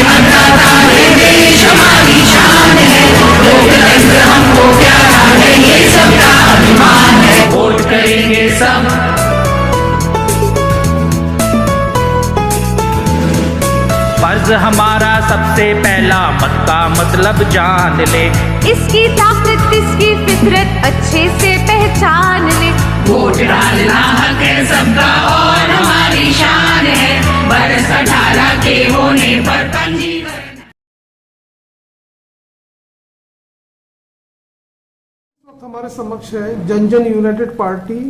अन्नदाता है देश हमारी शान है, लोकतंत्र हमको प्यारा है, ये सबका अभिमान है। वोट करेंगे सब, फर्ज हमारा सबसे पहला मत का मतलब जान ले, इसकी ताकत इसकी फितरत अच्छे से पहचान ले। वोट डालना हक है सबका और हमारी शान है, बरस 18 के होने पर पंजीकरण। हमारे समक्ष है जन जन यूनाइटेड पार्टी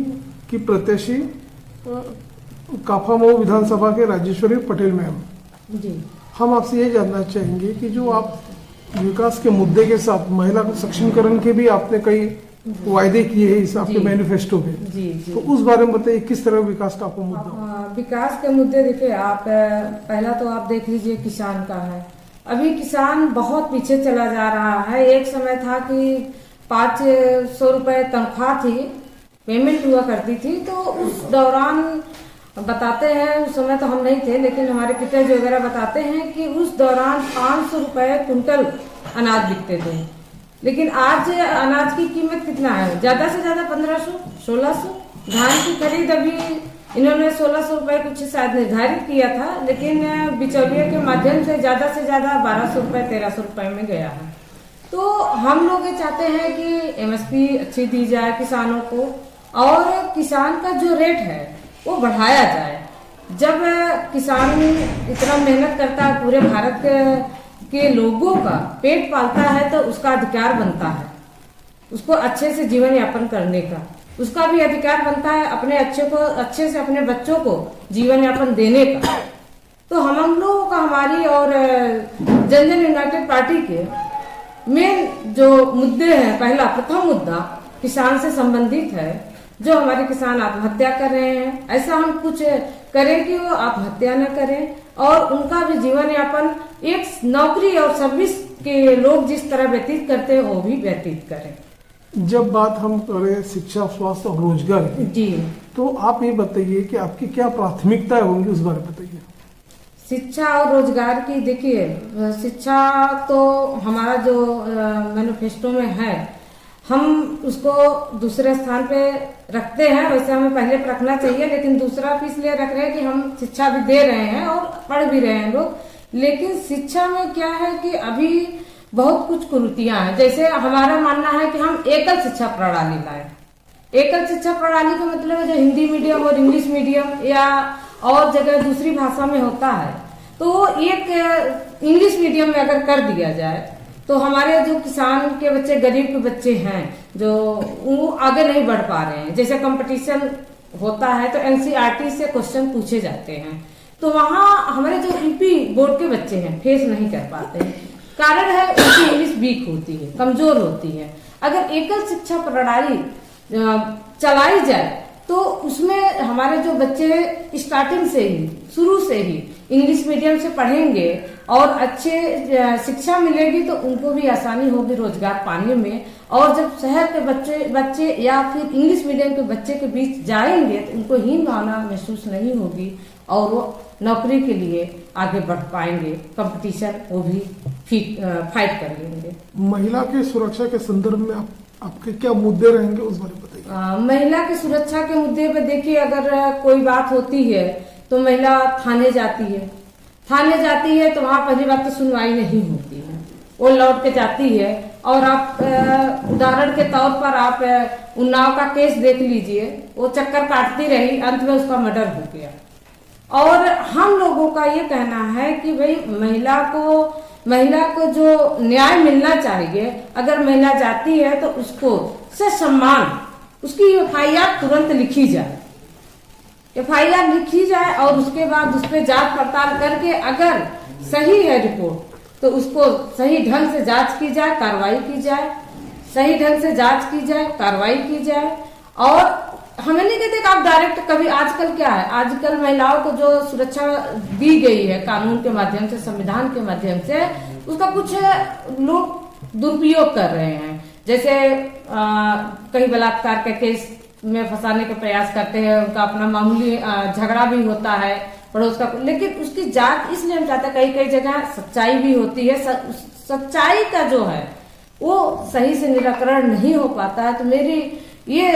की प्रत्याशी काफामऊ विधानसभा के राजेश्वरी पटेल मैम जी। हम आपसे ये जानना चाहेंगे कि जो आप विकास के मुद्दे के साथ महिला सक्षमीकरण के भी आपने कई वायदे किए हैं इस आपके मैनिफेस्टो में, जी जी। तो उस बारे में बताइए किस तरह विकास का आपको मुद्दा? विकास के मुद्दे देखिए आप, पहला तो आप देख लीजिए किसान का है। अभी किसान बहुत पीछे चला जा रहा है। एक समय था कि 500 रुपए तनख्वाह थी, पेमेंट हुआ करती थी, तो उस दौरान बताते हैं, उस समय तो हम नहीं थे लेकिन हमारे पिताजी वगैरह बताते हैं कि उस दौरान 500 रुपए कुंटल अनाज बिकते थे। लेकिन आज अनाज की कीमत कितना है? ज्यादा से ज्यादा 1500 1600। धान की खरीद अभी इन्होंने 1600 रुपए कुछ शायद निर्धारित किया था, लेकिन बिचौलिए के माध्यम से ज्यादा 1200 रुपए 1300 रुपए में गया है। तो हम लोग ये चाहते हैं कि एमएसपी अच्छी दी जाए किसानों को, और किसान का जो रेट है वो बढ़ाया जाए। जब किसान इतना मेहनत करता है, पूरे भारत के लोगों का पेट पालता है, तो उसका अधिकार बनता है उसको अच्छे से जीवन यापन करने का। उसका भी अधिकार बनता है अच्छे से अपने बच्चों को जीवन यापन देने का। तो हम लोगों का, हमारी और जन जन यूनाइटेड पार्टी के मेन जो मुद्दे हैं, पहला प्रथम मुद्दा किसान से संबंधित है। जो हमारे किसान आत्महत्या कर रहे हैं, ऐसा हम कुछ करें कि वो आत्महत्या न करें, और उनका भी जीवन यापन एक नौकरी और सर्विस के लोग जिस तरह व्यतीत करते हैं वो भी व्यतीत करें। जब बात हम करें शिक्षा, स्वास्थ्य और रोजगार की, जी, तो आप ये बताइए कि आपकी क्या प्राथमिकताएं होंगी, उस बारे में बताइए। शिक्षा और रोजगार की, देखिए शिक्षा तो हमारा जो मैनिफेस्टो में है, हम उसको दूसरे स्थान पे रखते हैं। वैसे हमें पहले पे रखना चाहिए, लेकिन दूसरा भी इसलिए रख रहे हैं कि हम शिक्षा भी दे रहे हैं और पढ़ भी रहे हैं लोग। लेकिन शिक्षा में क्या है कि अभी बहुत कुछ कुरीतियां हैं। जैसे हमारा मानना है कि हम एकल शिक्षा प्रणाली लाए। एकल शिक्षा प्रणाली का मतलब है जो हिंदी मीडियम और इंग्लिश मीडियम या और जगह दूसरी भाषा में होता है, तो एक इंग्लिश मीडियम में अगर कर दिया जाए तो हमारे जो किसान के बच्चे, गरीब के बच्चे हैं, जो वो आगे नहीं बढ़ पा रहे हैं। जैसे कंपटीशन होता है तो एनसीईआरटी से क्वेश्चन पूछे जाते हैं, तो वहाँ हमारे जो यूपी बोर्ड के बच्चे हैं फेस नहीं कर पाते हैं। कारण है उनकी इंग्लिश वीक होती है, कमजोर होती है। अगर एकल शिक्षा प्रणाली चलाई जाए तो उसमें हमारे जो बच्चे स्टार्टिंग से ही, शुरू से ही इंग्लिश मीडियम से पढ़ेंगे और अच्छे शिक्षा मिलेगी, तो उनको भी आसानी होगी रोजगार पाने में। और जब शहर के बच्चे या फिर इंग्लिश मीडियम के बच्चे के बीच जाएंगे तो उनको हीन भावना महसूस नहीं होगी और वो नौकरी के लिए आगे बढ़ पाएंगे। कंपटीशन वो भी फाइट कर लेंगे। महिला की सुरक्षा के संदर्भ में आपके क्या मुद्दे रहेंगे, उस बारे में बताइए। महिला की सुरक्षा के मुद्दे पे देखिए, अगर कोई बात होती है तो महिला थाने जाती है। थाने जाती है तो वहाँ पहली बात तो सुनवाई नहीं होती है, वो लौट के जाती है। और आप उदाहरण के तौर पर आप उन्नाव का केस देख लीजिए, वो चक्कर काटती रही, अंत में उसका मर्डर हो गया। और हम लोगों का ये कहना है कि भाई महिला को जो न्याय मिलना चाहिए, अगर महिला जाती है तो उसको से सम्मान, उसकी एफआईआर तुरंत लिखी जाए। एफआईआर लिखी जाए और उसके बाद उस पर जांच पड़ताल करके अगर सही है रिपोर्ट तो उसको सही ढंग से जांच की जाए, कार्रवाई की जाए, सही ढंग से जांच की जाए, कार्रवाई की जाए। और हमें नहीं कहते कि आप डायरेक्ट कभी, आजकल क्या है, आजकल महिलाओं को जो सुरक्षा दी गई है कानून के माध्यम से, संविधान के माध्यम से, उसका कुछ लोग दुरुपयोग कर रहे हैं। जैसे कहीं बलात्कार के केस में फंसाने का प्रयास करते हैं, उनका अपना मामूली झगड़ा भी होता है पड़ोस का, लेकिन उसकी जांच इसलिए हम चाहते हैं, कई कई जगह सच्चाई भी होती है, सच्चाई का जो है वो सही से निराकरण नहीं हो पाता है। तो मेरी ये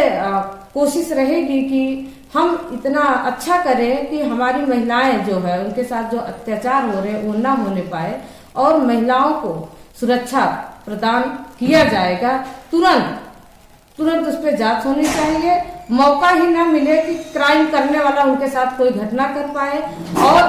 कोशिश रहेगी कि हम इतना अच्छा करें कि हमारी महिलाएं जो है उनके साथ जो अत्याचार हो रहे हैं वो ना होने पाए, और महिलाओं को सुरक्षा प्रदान किया जाएगा। तुरंत उस पर जांच होनी चाहिए, मौका ही ना मिले कि क्राइम करने वाला उनके साथ कोई घटना कर पाए, और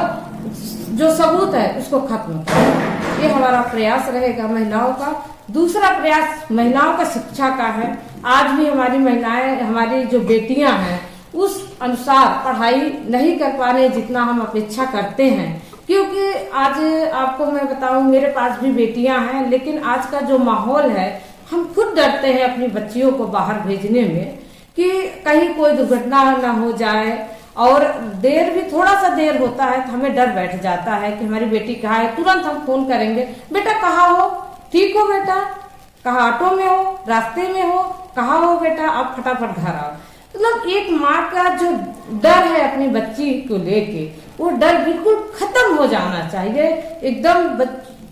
जो सबूत है उसको खत्म करें। ये हमारा प्रयास रहेगा महिलाओं का। दूसरा प्रयास महिलाओं का शिक्षा का है। आज भी हमारी महिलाएं, हमारी जो बेटियां हैं उस अनुसार पढ़ाई नहीं कर पा रहे जितना हम अपेक्षा करते हैं, क्योंकि आज आपको मैं बताऊं, मेरे पास भी बेटियां हैं, लेकिन आज का जो माहौल है, हम खुद डरते हैं अपनी बच्चियों को बाहर भेजने में कि कहीं कोई दुर्घटना ना हो जाए, और देर भी थोड़ा सा देर होता है तो हमें डर बैठ जाता है कि हमारी बेटी कहाँ है। तुरंत हम फोन करेंगे, बेटा कहाँ हो, ठीक हो बेटा, कहाँ ऑटो में हो, रास्ते में हो, कहाँ हो बेटा, आप फटाफट घर आओ। मतलब एक माँ का जो डर है अपनी बच्ची को लेके, वो डर बिल्कुल खत्म हो जाना चाहिए एकदम।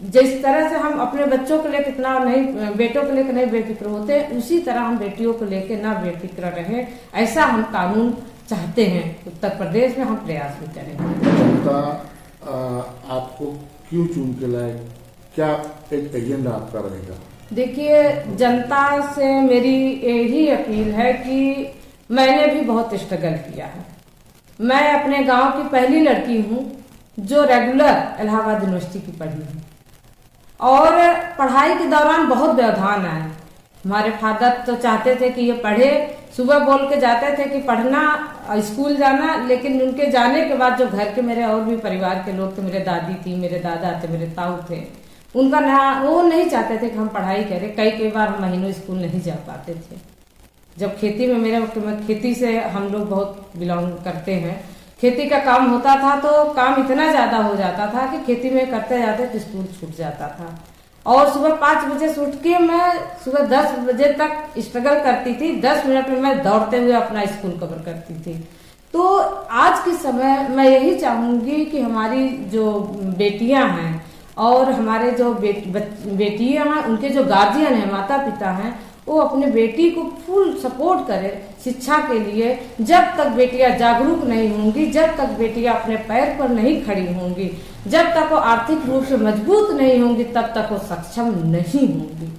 जिस तरह से हम अपने बच्चों को लेकर इतना नहीं, बेटों को लेकर नहीं बेफिक्र होते, उसी तरह हम बेटियों को लेकर ना बेफिक्र रहे, ऐसा हम कानून चाहते हैं। उत्तर प्रदेश में हम प्रयास भी करेंगे। जनता आपको क्यों चुन के लाए, क्या एक एजेंडा आपका रहेगा? देखिए, जनता से मेरी यही अपील है कि मैंने भी बहुत स्ट्रगल किया है। मैं अपने गांव की पहली लड़की हूं जो रेगुलर इलाहाबाद यूनिवर्सिटी की पढ़ी है, और पढ़ाई के दौरान बहुत व्यवधान आए। हमारे फादर तो चाहते थे कि ये पढ़े, सुबह बोल के जाते थे कि पढ़ना, स्कूल जाना, लेकिन उनके जाने के बाद जो घर के मेरे और भी परिवार के लोग थे, मेरे दादी थी, मेरे दादा थे, मेरे ताऊ थे, उनका ना, वो नहीं चाहते थे कि हम पढ़ाई करें। कई बार हम महीनों स्कूल नहीं जा पाते थे। जब खेती में, मेरे खेती से हम लोग बहुत बिलोंग करते हैं, खेती का काम होता था तो काम इतना ज्यादा हो जाता था कि खेती में करते जाते तो स्कूल छूट जाता था, और सुबह 5 बजे से उठ के मैं सुबह 10 बजे तक स्ट्रगल करती थी। 10 मिनट में मैं दौड़ते हुए अपना स्कूल कवर करती थी। तो आज के समय मैं यही चाहूंगी कि हमारी जो बेटियां हैं और हमारे जो बेटियां हैं, उनके जो गार्जियन हैं, माता पिता हैं, वो अपने बेटी को फुल सपोर्ट करे शिक्षा के लिए। जब तक बेटियां जागरूक नहीं होंगी, जब तक बेटियां अपने पैर पर नहीं खड़ी होंगी, जब तक वो आर्थिक रूप से मजबूत नहीं होंगी, तब तक वो सक्षम नहीं होंगी।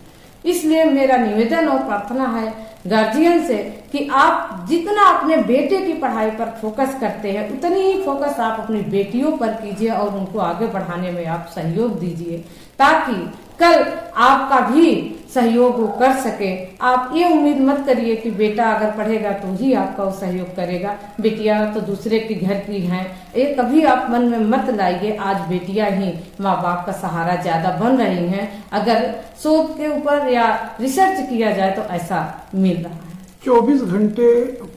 इसलिए मेरा निवेदन और प्रार्थना है गार्जियन से कि आप जितना अपने बेटे की पढ़ाई पर फोकस करते हैं, उतनी ही फोकस आप अपनी बेटियों पर कीजिए और उनको आगे बढ़ाने में आप सहयोग दीजिए, ताकि कल आपका भी सहयोग वो कर सके। आप ये उम्मीद मत करिए कि बेटा अगर पढ़ेगा तो ही आपका वो सहयोग करेगा, बेटियां तो दूसरे के घर की हैं, ये कभी आप मन में मत लाइए। आज बेटियां ही माँ बाप का सहारा ज्यादा बन रही हैं। अगर शोध के ऊपर या रिसर्च किया जाए तो ऐसा मिल रहा है। 24 घंटे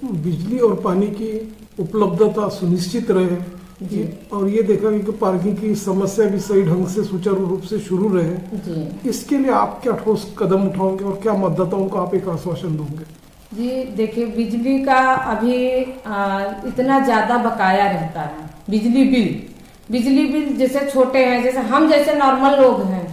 बिजली और पानी की उपलब्धता सुनिश्चित रहे जी, और ये देखा कि पार्किंग की समस्या भी सही ढंग से सुचारू रूप से शुरू रहे जी। इसके लिए आप क्या ठोस कदम उठाओगे और क्या मतदाताओं को आप एक आश्वासन दोगे? जी देखिए, बिजली का अभी इतना ज्यादा बकाया रहता है। बिजली बिल जैसे छोटे हैं, जैसे हम जैसे नॉर्मल लोग हैं,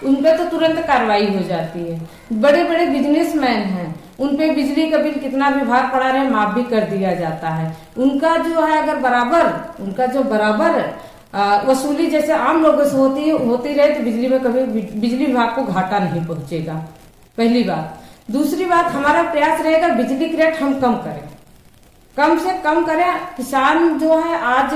उनपे तो तुरंत कार्रवाई हो जाती है। बड़े बड़े बिजनेसमैन हैं, उनपे बिजली का बिल कितना भी भार पड़ा रहे माफ भी कर दिया जाता है। उनका जो है अगर बराबर वसूली जैसे आम लोगों से होती रहे तो बिजली में कभी बिजली विभाग को घाटा नहीं पहुंचेगा, पहली बात। दूसरी बात, हमारा प्रयास रहेगा बिजली की रेट हम कम करें, कम से कम करें। किसान जो है आज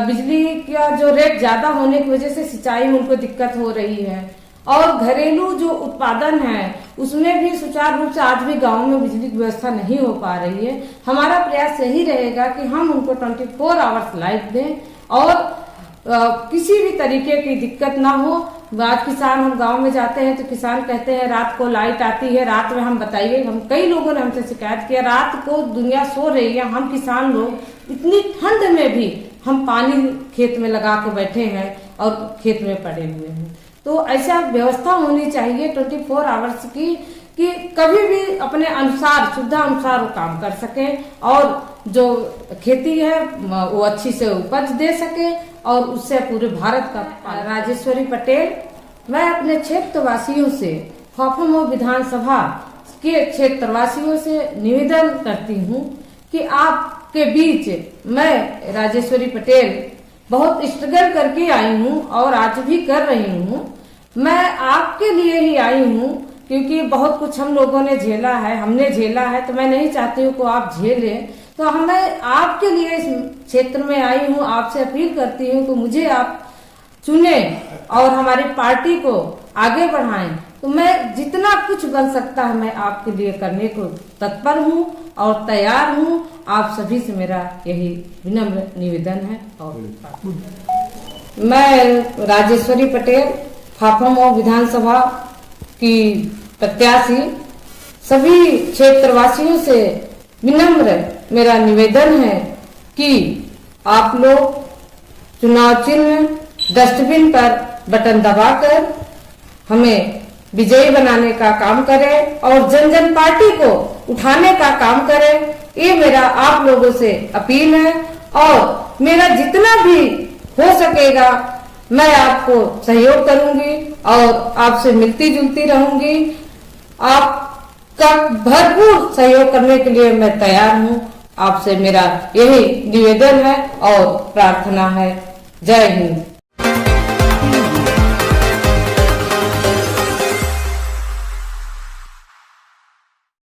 बिजली का जो रेट ज्यादा होने की वजह से सिंचाई में उनको दिक्कत हो रही है, और घरेलू जो उत्पादन है उसमें भी सुचारू रूप से आज भी गाँव में बिजली की व्यवस्था नहीं हो पा रही है। हमारा प्रयास यही रहेगा कि हम उनको 24 आवर्स लाइट दें और किसी भी तरीके की दिक्कत ना हो। आज किसान, हम गांव में जाते हैं तो किसान कहते हैं रात को लाइट आती है, रात में हम बताइए, हम कई लोगों ने हमसे शिकायत किया, रात को दुनिया सो रही है, हम किसान लोग इतनी ठंड में भी हम पानी खेत में लगा के बैठे हैं और खेत में पड़े हुए हैं। तो ऐसा व्यवस्था होनी चाहिए 24 आवर्स की, कि कभी भी अपने अनुसार, सुविधा अनुसार वो काम कर सके और जो खेती है वो अच्छी से उपज दे सके और उससे पूरे भारत का। राजेश्वरी पटेल, मैं अपने क्षेत्रवासियों से, फाफामऊ विधानसभा के क्षेत्रवासियों से निवेदन करती हूँ कि आपके बीच मैं राजेश्वरी पटेल बहुत स्ट्रगल करके आई हूँ और आज भी कर रही हूँ। मैं आपके लिए ही आई हूँ क्योंकि बहुत कुछ हम लोगों ने झेला है, हमने झेला है, तो मैं नहीं चाहती हूँ कि आप झेलें। तो हमें आपके लिए इस क्षेत्र में आई हूँ, आपसे अपील करती हूँ कि मुझे आप चुने और हमारी पार्टी को आगे बढ़ाएं। तो मैं जितना कुछ बन सकता है मैं आपके लिए करने को तत्पर हूँ और तैयार हूँ। आप सभी से मेरा यही विनम्र निवेदन है। और मैं राजेश्वरी पटेल, फाफामऊ विधानसभा की प्रत्याशी, सभी क्षेत्रवासियों से विनम्र मेरा निवेदन है कि आप लोग चुनाव चिन्ह डस्टबिन पर बटन दबाकर हमें विजयी बनाने का काम करें और जन जन पार्टी को उठाने का काम करें। ये मेरा आप लोगों से अपील है और मेरा जितना भी हो सकेगा मैं आपको सहयोग करूंगी और आपसे मिलती जुलती रहूंगी। आपका भरपूर सहयोग करने के लिए मैं तैयार हूँ। आपसे मेरा यही निवेदन है और प्रार्थना है। जय हिंद।